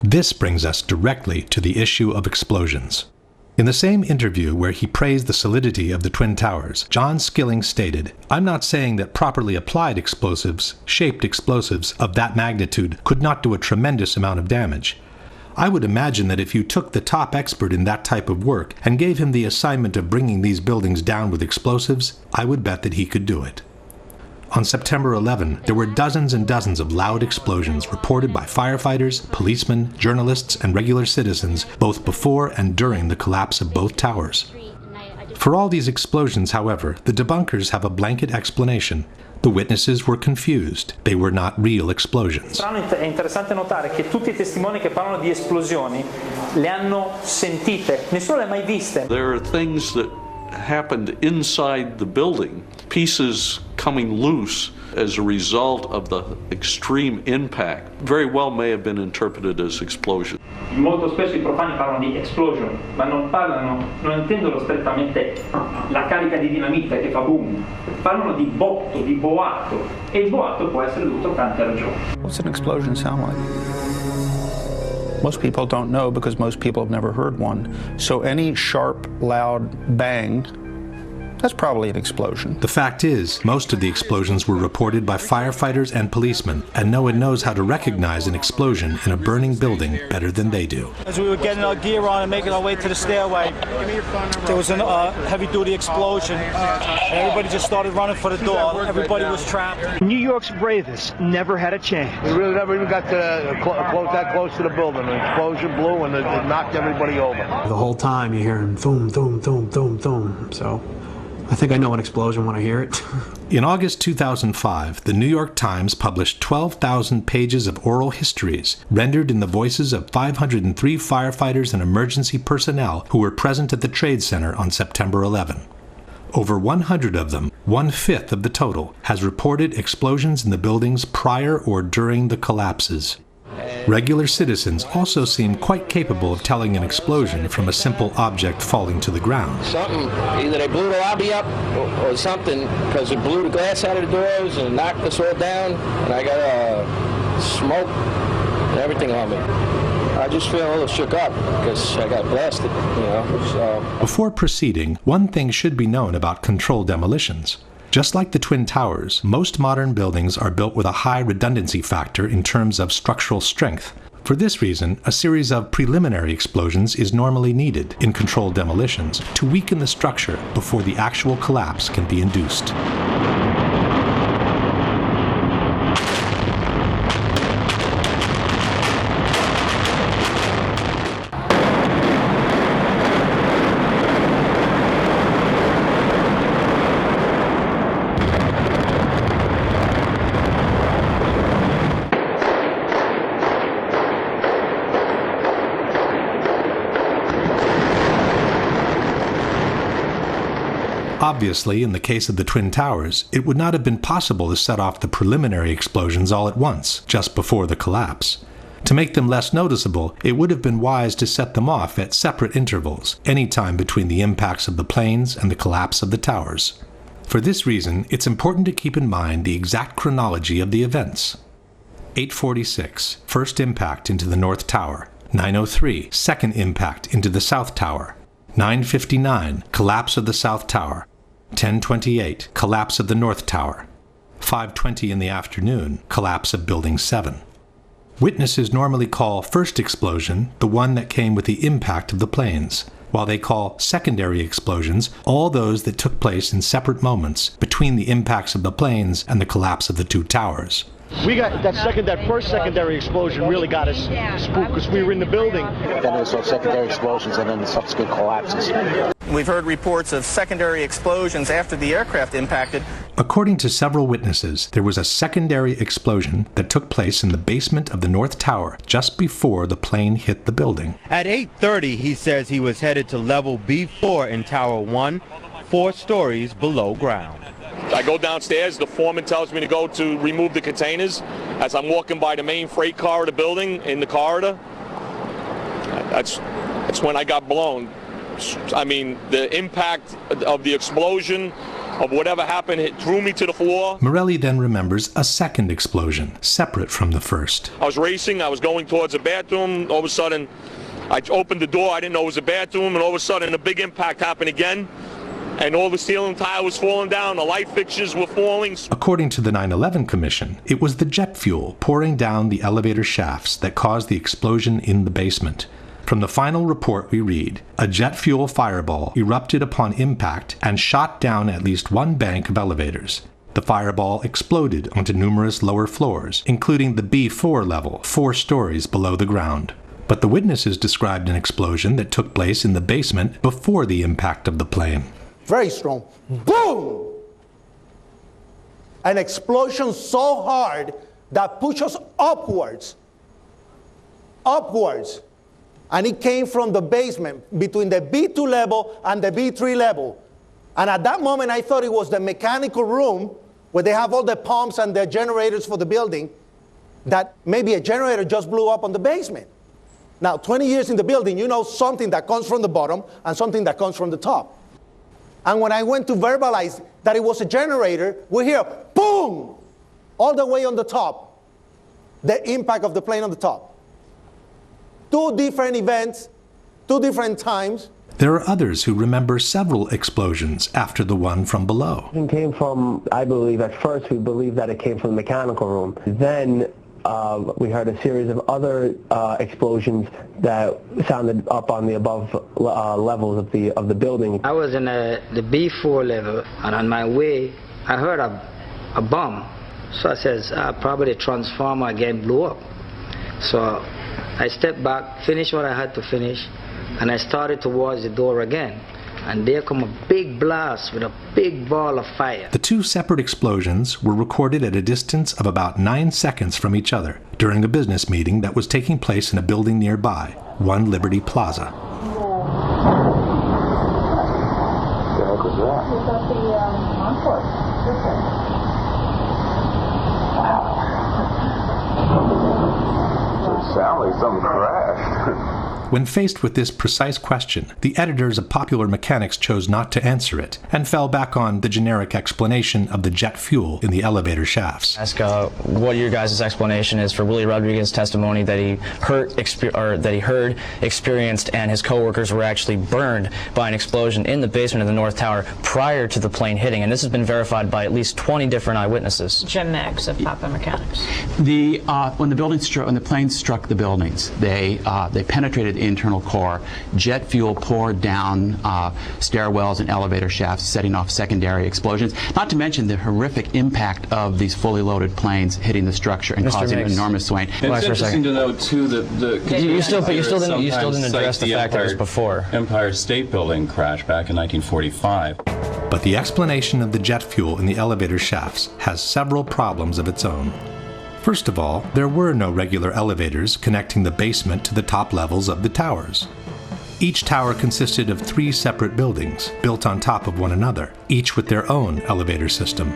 This brings us directly to the issue of explosions. In the same interview where he praised the solidity of the Twin Towers, John Skilling stated, "I'm not saying that properly applied explosives, shaped explosives of that magnitude could not do a tremendous amount of damage. I would imagine that if you took the top expert in that type of work and gave him the assignment of bringing these buildings down with explosives, I would bet that he could do it." On September 11, there were dozens and dozens of loud explosions reported by firefighters, policemen, journalists, and regular citizens, both before and during the collapse of both towers. For all these explosions, however, the debunkers have a blanket explanation. The witnesses were confused. They were not real explosions. È interessante notare che tutti i testimoni che parlano di esplosioni le hanno sentite, nessuno le ha mai viste. There are things that happened inside the building, pieces coming loose as a result of the extreme impact, very well may have been interpreted as explosion. Molto spesso I profani parlano di explosion, ma non intendono strettamente la carica di dinamite che fa boom, parlano di botto, di boato, e il boato può essere dovuto a tante ragioni. What's an explosion sound like? Most people don't know because most people have never heard one. So any sharp, loud bang, that's probably an explosion. The fact is, most of the explosions were reported by firefighters and policemen, and no one knows how to recognize an explosion in a burning building better than they do. As we were getting our gear on and making our way to the stairway, there was a heavy-duty explosion. Everybody just started running for the door. Everybody was trapped. New York's bravest never had a chance. We really never even got to that close to the building. An explosion blew and it knocked everybody over. The whole time you're hearing boom, boom, boom, boom, boom. So I think I know an explosion when I hear it. In August 2005, the New York Times published 12,000 pages of oral histories, rendered in the voices of 503 firefighters and emergency personnel who were present at the Trade Center on September 11. Over 100 of them, 1/5 of the total, has reported explosions in the buildings prior or during the collapses. Regular citizens also seem quite capable of telling an explosion from a simple object falling to the ground. Something, either they blew the lobby up or something, because it blew the glass out of the doors and knocked us all down, and I got smoke and everything on me. I just feel a little shook up because I got blasted, so. Before proceeding, one thing should be known about controlled demolitions. Just like the Twin Towers, most modern buildings are built with a high redundancy factor in terms of structural strength. For this reason, a series of preliminary explosions is normally needed in controlled demolitions to weaken the structure before the actual collapse can be induced. Obviously, in the case of the Twin Towers, it would not have been possible to set off the preliminary explosions all at once, just before the collapse. To make them less noticeable, it would have been wise to set them off at separate intervals, any time between the impacts of the planes and the collapse of the towers. For this reason, it's important to keep in mind the exact chronology of the events. 8:46, first impact into the North Tower. 9:03, second impact into the South Tower. 9:59, collapse of the South Tower. 10:28, collapse of the North Tower. 5:20 in the afternoon, collapse of Building 7. Witnesses normally call first explosion the one that came with the impact of the planes, while they call secondary explosions all those that took place in separate moments between the impacts of the planes and the collapse of the two towers. We got that first secondary explosion really got us spooked because we were in the building. Then there was those secondary explosions and then the subsequent collapses. We've heard reports of secondary explosions after the aircraft impacted. According to several witnesses, there was a secondary explosion that took place in the basement of the North Tower just before the plane hit the building. At 8:30, he says he was headed to level B4 in Tower 1, 4 stories below ground. I go downstairs, the foreman tells me to go to remove the containers. As I'm walking by the main freight car of the building, in the corridor, that's when I got blown. I mean, the impact of the explosion of whatever happened. It threw me to the floor. Morelli then remembers a second explosion, separate from the first. I was racing. I was going towards the bathroom. All of a sudden, I opened the door. I didn't know it was a bathroom. And all of a sudden, a big impact happened again. And all the ceiling tile was falling down. The light fixtures were falling. According to the 9/11 Commission, it was the jet fuel pouring down the elevator shafts that caused the explosion in the basement. From the final report we read, a jet fuel fireball erupted upon impact and shot down at least one bank of elevators. The fireball exploded onto numerous lower floors, including the B4 level, 4 stories below the ground. But the witnesses described an explosion that took place in the basement before the impact of the plane. Very strong. Boom! An explosion so hard that pushed us upwards. Upwards. And it came from the basement between the B2 level and the B3 level. And at that moment, I thought it was the mechanical room where they have all the pumps and the generators for the building, that maybe a generator just blew up on the basement. Now, 20 years in the building, you know something that comes from the bottom and something that comes from the top. And when I went to verbalize that it was a generator, we hear, boom, all the way on the top, the impact of the plane on the top. 2 different events, 2 different times. There are others who remember several explosions after the one from below. It came from, I believe, at first we believed that it came from the mechanical room. Then we heard a series of other explosions that sounded up on the above levels of the building. I was in the B4 level, and on my way, I heard a bomb. So I says, probably the transformer again blew up. So I stepped back, finished what I had to finish, and I started towards the door again. And there come a big blast with a big ball of fire. The 2 separate explosions were recorded at a distance of about 9 seconds from each other during a business meeting that was taking place in a building nearby, One Liberty Plaza. Sounded like something crashed. When faced with this precise question, the editors of Popular Mechanics chose not to answer it and fell back on the generic explanation of the jet fuel in the elevator shafts. Ask what your guys' explanation is for Willie Rodriguez's testimony that he heard, experienced, and his coworkers were actually burned by an explosion in the basement of the North Tower prior to the plane hitting, and this has been verified by at least 20 different eyewitnesses. Jim Meggs of Popular Mechanics. When the plane struck the buildings, they penetrated the internal core. Jet fuel poured down stairwells and elevator shafts, setting off secondary explosions. Not to mention the horrific impact of these fully loaded planes hitting the structure and causing an enormous swaying. It's interesting to note too that you still didn't address the fact that it was before Empire State Building crash back in 1945. But the explanation of the jet fuel in the elevator shafts has several problems of its own. First of all, there were no regular elevators connecting the basement to the top levels of the towers. Each tower consisted of 3 separate buildings, built on top of one another, each with their own elevator system.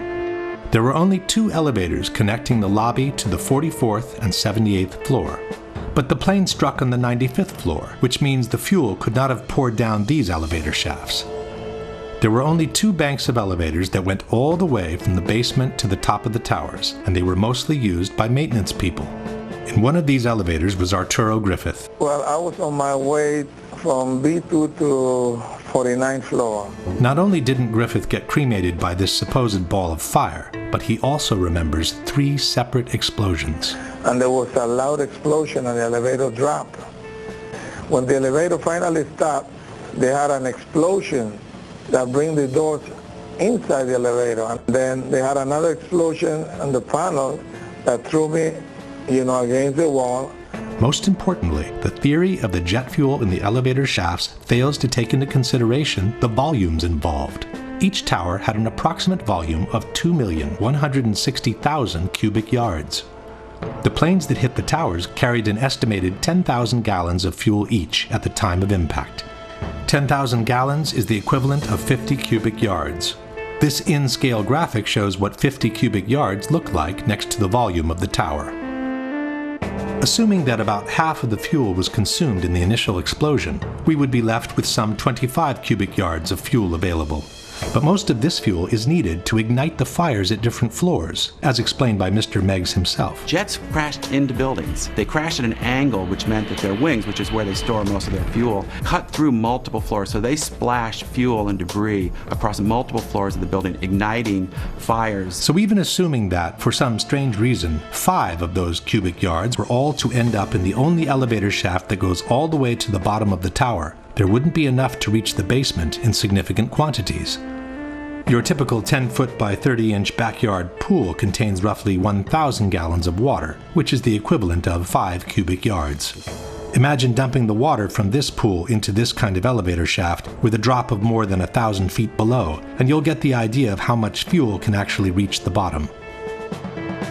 There were only 2 elevators connecting the lobby to the 44th and 78th floor. But the plane struck on the 95th floor, which means the fuel could not have poured down these elevator shafts. There were only 2 banks of elevators that went all the way from the basement to the top of the towers, and they were mostly used by maintenance people. In one of these elevators was Arturo Griffith. Well, I was on my way from B2 to 49th floor. Not only didn't Griffith get cremated by this supposed ball of fire, but he also remembers 3 separate explosions. And there was a loud explosion and the elevator dropped. When the elevator finally stopped, they had an explosion that bring the doors inside the elevator. And then they had another explosion on the panel that threw me, against the wall. Most importantly, the theory of the jet fuel in the elevator shafts fails to take into consideration the volumes involved. Each tower had an approximate volume of 2,160,000 cubic yards. The planes that hit the towers carried an estimated 10,000 gallons of fuel each at the time of impact. 10,000 gallons is the equivalent of 50 cubic yards. This in-scale graphic shows what 50 cubic yards look like next to the volume of the tower. Assuming that about half of the fuel was consumed in the initial explosion, we would be left with some 25 cubic yards of fuel available. But most of this fuel is needed to ignite the fires at different floors, as explained by Mr. Meggs himself. Jets crashed into buildings. They crashed at an angle, which meant that their wings, which is where they store most of their fuel, cut through multiple floors. So they splashed fuel and debris across multiple floors of the building, igniting fires. So even assuming that, for some strange reason, 5 of those cubic yards were all to end up in the only elevator shaft that goes all the way to the bottom of the tower, there wouldn't be enough to reach the basement in significant quantities. Your typical 10-foot by 30-inch backyard pool contains roughly 1,000 gallons of water, which is the equivalent of 5 cubic yards. Imagine dumping the water from this pool into this kind of elevator shaft with a drop of more than 1,000 feet below, and you'll get the idea of how much fuel can actually reach the bottom.